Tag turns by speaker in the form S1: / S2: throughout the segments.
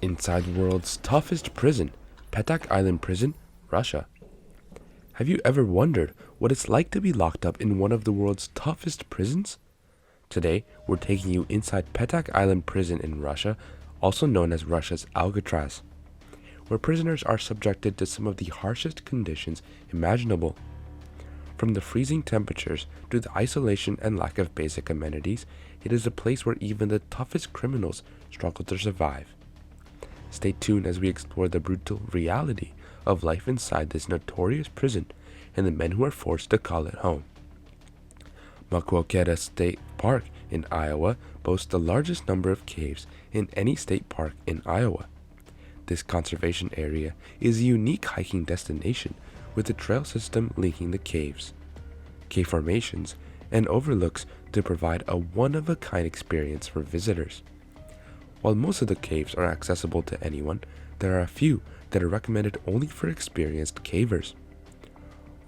S1: Inside the world's toughest prison, Petak Island Prison, Russia. Have you ever wondered what it's like to be locked up in one of the world's toughest prisons? Today, we're taking you inside Petak Island Prison in Russia, also known as Russia's Alcatraz, where prisoners are subjected to some of the harshest conditions imaginable. From the freezing temperatures to the isolation and lack of basic amenities, it is a place where even the toughest criminals struggle to survive. Stay tuned as we explore the brutal reality of life inside this notorious prison and the men who are forced to call it home. Maquoketa State Park in Iowa boasts the largest number of caves in any state park in Iowa. This conservation area is a unique hiking destination with a trail system linking the caves, cave formations, and overlooks to provide a one-of-a-kind experience for visitors. While most of the caves are accessible to anyone, there are a few that are recommended only for experienced cavers.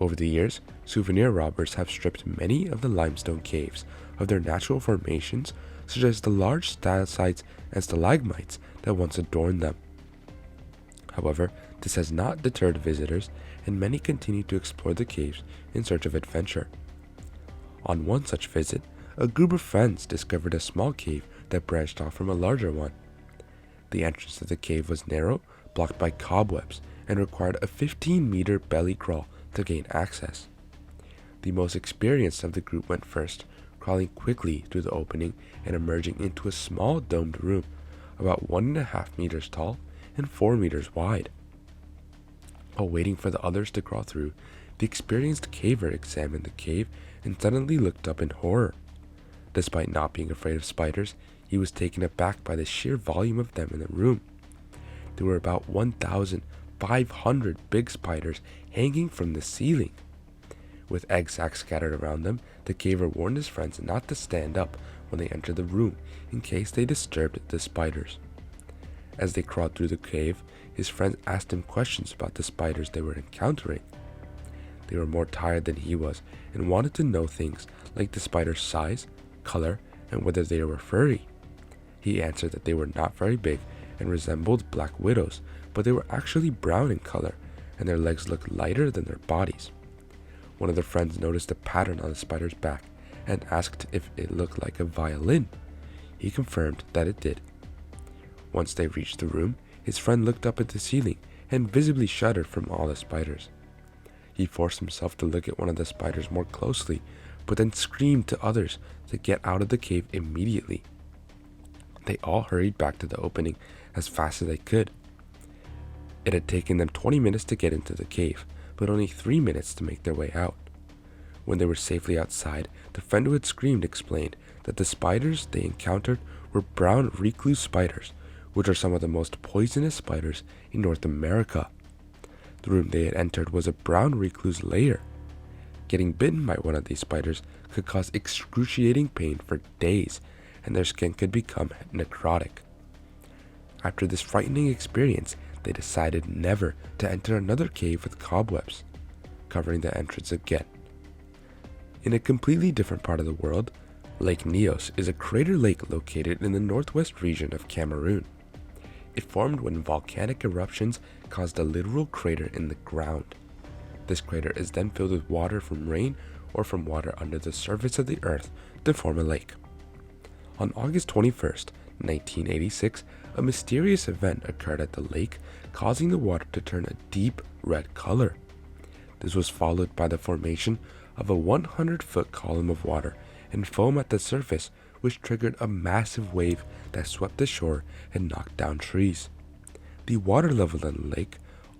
S1: Over the years, souvenir robbers have stripped many of the limestone caves of their natural formations, such as the large stalactites and stalagmites that once adorned them. However, this has not deterred visitors, and many continue to explore the caves in search of adventure. On one such visit, a group of friends discovered a small cave that branched off from a larger one. The entrance to the cave was narrow, blocked by cobwebs, and required a 15-meter belly crawl to gain access. The most experienced of the group went first, crawling quickly through the opening and emerging into a small domed room, about 1.5 meters tall and 4 meters wide. While waiting for the others to crawl through, the experienced caver examined the cave and suddenly looked up in horror. Despite not being afraid of spiders, he was taken aback by the sheer volume of them in the room. There were about 1,500 big spiders hanging from the ceiling. With egg sacs scattered around them, the caver warned his friends not to stand up when they entered the room in case they disturbed the spiders. As they crawled through the cave, his friends asked him questions about the spiders they were encountering. They were more tired than he was and wanted to know things like the spider's size, color, and whether they were furry. He answered that they were not very big and resembled black widows, but they were actually brown in color, and their legs looked lighter than their bodies. One of the friends noticed a pattern on the spider's back and asked if it looked like a violin. He confirmed that it did. Once they reached the room, his friend looked up at the ceiling and visibly shuddered from all the spiders. He forced himself to look at one of the spiders more closely, but then screamed to others to get out of the cave immediately. They all hurried back to the opening as fast as they could. It had taken them 20 minutes to get into the cave, but only 3 minutes to make their way out. When they were safely outside, the friend who had screamed explained that the spiders they encountered were brown recluse spiders, which are some of the most poisonous spiders in North America. The room they had entered was a brown recluse lair. Getting bitten by one of these spiders could cause excruciating pain for days, and their skin could become necrotic. After this frightening experience, they decided never to enter another cave with cobwebs, covering the entrance again. In a completely different part of the world, Lake Nyos is a crater lake located in the northwest region of Cameroon. It formed when volcanic eruptions caused a literal crater in the ground. This crater is then filled with water from rain or from water under the surface of the earth to form a lake. On August 21st, 1986, a mysterious event occurred at the lake, causing the water to turn a deep red color. This was followed by the formation of a 100-foot column of water and foam at the surface, which triggered a massive wave that swept the shore and knocked down trees. The water level in the lake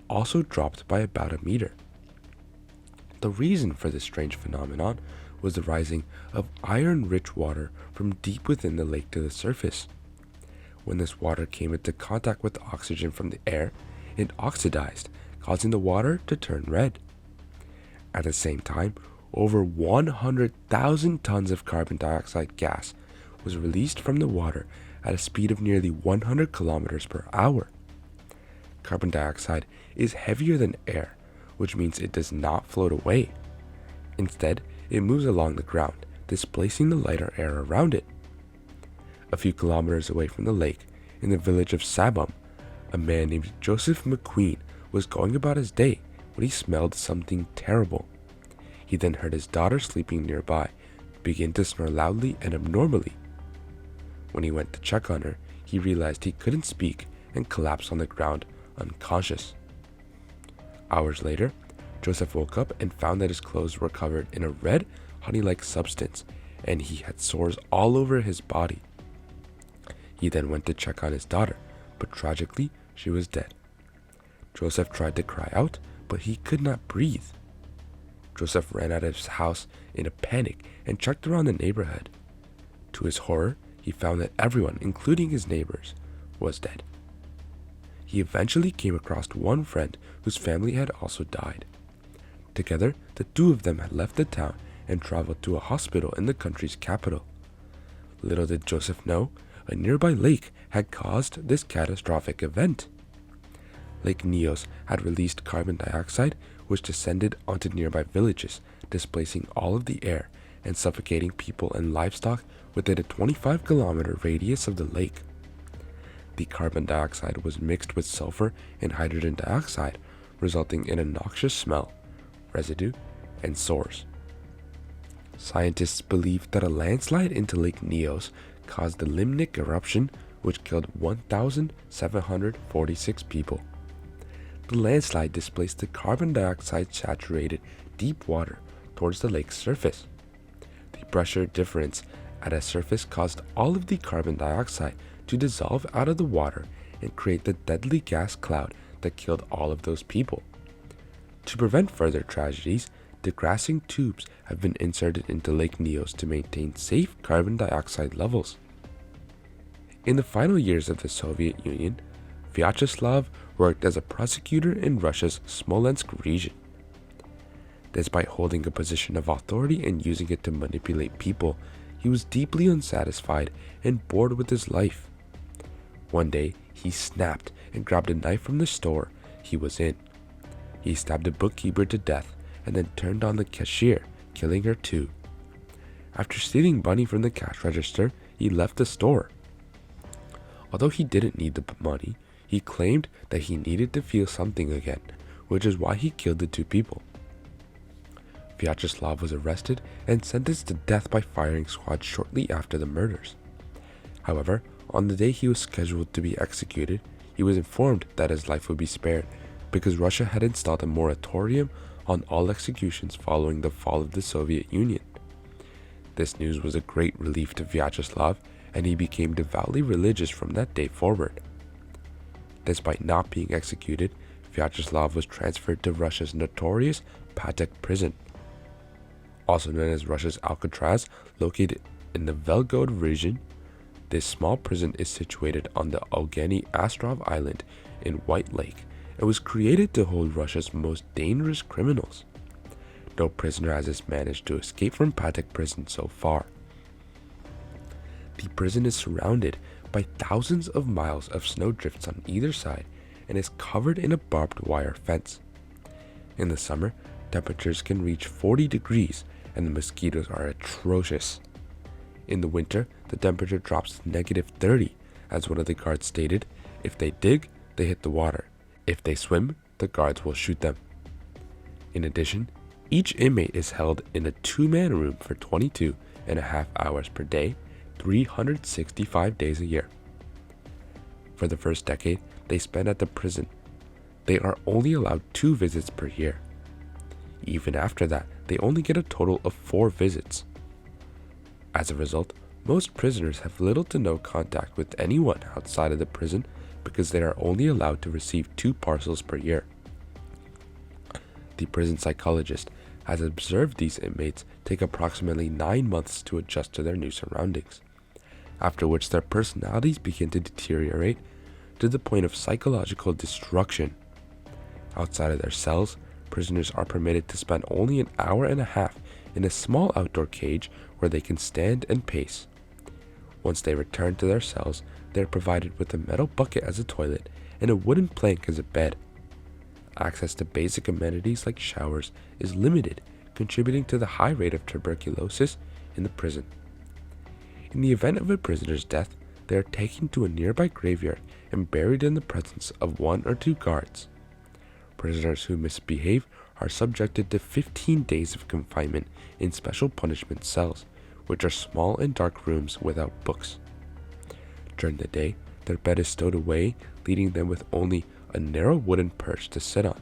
S1: also dropped by about a meter. The reason for this strange phenomenon was the rising of iron-rich water from deep within the lake to the surface. When this water came into contact with the oxygen from the air, it oxidized, causing the water to turn red. At the same time, over 100,000 tons of carbon dioxide gas was released from the water at a speed of nearly 100 kilometers per hour. Carbon dioxide is heavier than air, which means it does not float away. Instead, it moves along the ground, displacing the lighter air around it. A few kilometers away from the lake, in the village of Sabum, A man named Joseph McQueen was going about his day when he smelled something terrible. He then heard his daughter sleeping nearby begin to snore loudly and abnormally. When he went to check on her, he realized he couldn't speak and collapsed on the ground, unconscious. Hours later, Joseph woke up and found that his clothes were covered in a red, honey-like substance, and he had sores all over his body. He then went to check on his daughter, but tragically, she was dead. Joseph tried to cry out, but he could not breathe. Joseph ran out of his house in a panic and checked around the neighborhood. To his horror, he found that everyone, including his neighbors, was dead. He eventually came across one friend whose family had also died. Together, the two of them had left the town and traveled to a hospital in the country's capital. Little did Joseph know, a nearby lake had caused this catastrophic event. Lake Nyos had released carbon dioxide, which descended onto nearby villages, displacing all of the air and suffocating people and livestock within a 25-kilometer radius of the lake. The carbon dioxide was mixed with sulfur and hydrogen dioxide, resulting in a noxious smell, residue, and sores. Scientists believe that a landslide into Lake Nyos caused the limnic eruption, which killed 1,746 people. The landslide displaced the carbon dioxide-saturated deep water towards the lake's surface. The pressure difference at a surface caused all of the carbon dioxide to dissolve out of the water and create the deadly gas cloud that killed all of those people. To prevent further tragedies, degassing tubes have been inserted into Lake Nyos to maintain safe carbon dioxide levels. In the final years of the Soviet Union, Vyacheslav worked as a prosecutor in Russia's Smolensk region. Despite holding a position of authority and using it to manipulate people, he was deeply unsatisfied and bored with his life. One day, he snapped and grabbed a knife from the store he was in. He stabbed a bookkeeper to death and then turned on the cashier, killing her too. After stealing money from the cash register, he left the store. Although he didn't need the money, he claimed that he needed to feel something again, which is why he killed the two people. Vyacheslav was arrested and sentenced to death by firing squad shortly after the murders. However, on the day he was scheduled to be executed, he was informed that his life would be spared because Russia had installed a moratorium on all executions following the fall of the Soviet Union. This news was a great relief to Vyacheslav, and he became devoutly religious from that day forward. Despite not being executed, Vyacheslav was transferred to Russia's notorious Petak prison, also known as Russia's Alcatraz, located in the Volgograd region. This small prison is situated on the Ogeny Ostrov Island in White Lake and was created to hold Russia's most dangerous criminals. No prisoner has managed to escape from Petak prison so far. The prison is surrounded by thousands of miles of snowdrifts on either side and is covered in a barbed wire fence. In the summer, temperatures can reach 40 degrees and the mosquitoes are atrocious. In the winter, the temperature drops to -30, as one of the guards stated, "If they dig, they hit the water. If they swim, the guards will shoot them." In addition, each inmate is held in a 2-man room for 22.5 hours per day, 365 days a year. For the first decade they spend at the prison, they are only allowed 2 visits per year. Even after that, they only get a total of 4 visits. As a result, most prisoners have little to no contact with anyone outside of the prison because they are only allowed to receive 2 parcels per year. The prison psychologist has observed these inmates take approximately 9 months to adjust to their new surroundings, after which their personalities begin to deteriorate to the point of psychological destruction. Outside of their cells, prisoners are permitted to spend only an hour and a half in a small outdoor cage where they can stand and pace. Once they return to their cells, they are provided with a metal bucket as a toilet and a wooden plank as a bed. Access to basic amenities like showers is limited, contributing to the high rate of tuberculosis in the prison. In the event of a prisoner's death, they are taken to a nearby graveyard and buried in the presence of 1 or 2 guards. Prisoners who misbehave are subjected to 15 days of confinement in special punishment cells, which are small and dark rooms without books. During the day, their bed is stowed away, leaving them with only a narrow wooden perch to sit on.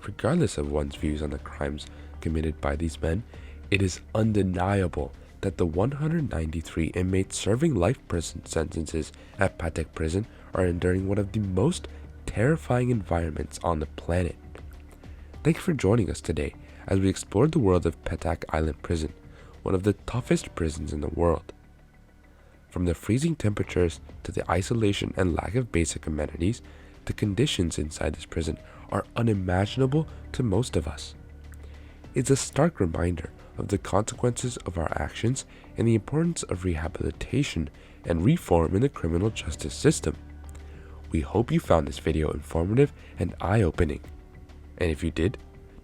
S1: Regardless of one's views on the crimes committed by these men, it is undeniable that the 193 inmates serving life prison sentences at Petak prison are enduring one of the most terrifying environments on the planet. Thanks for joining us today as we explored the world of Petak Island Prison, one of the toughest prisons in the world. From the freezing temperatures to the isolation and lack of basic amenities, the conditions inside this prison are unimaginable to most of us. It's a stark reminder of the consequences of our actions and the importance of rehabilitation and reform in the criminal justice system. We hope you found this video informative and eye-opening. And if you did,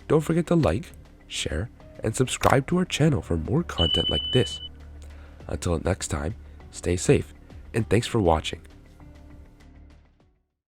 S1: don't forget to like, share, and subscribe to our channel for more content like this. Until next time, stay safe, and thanks for watching.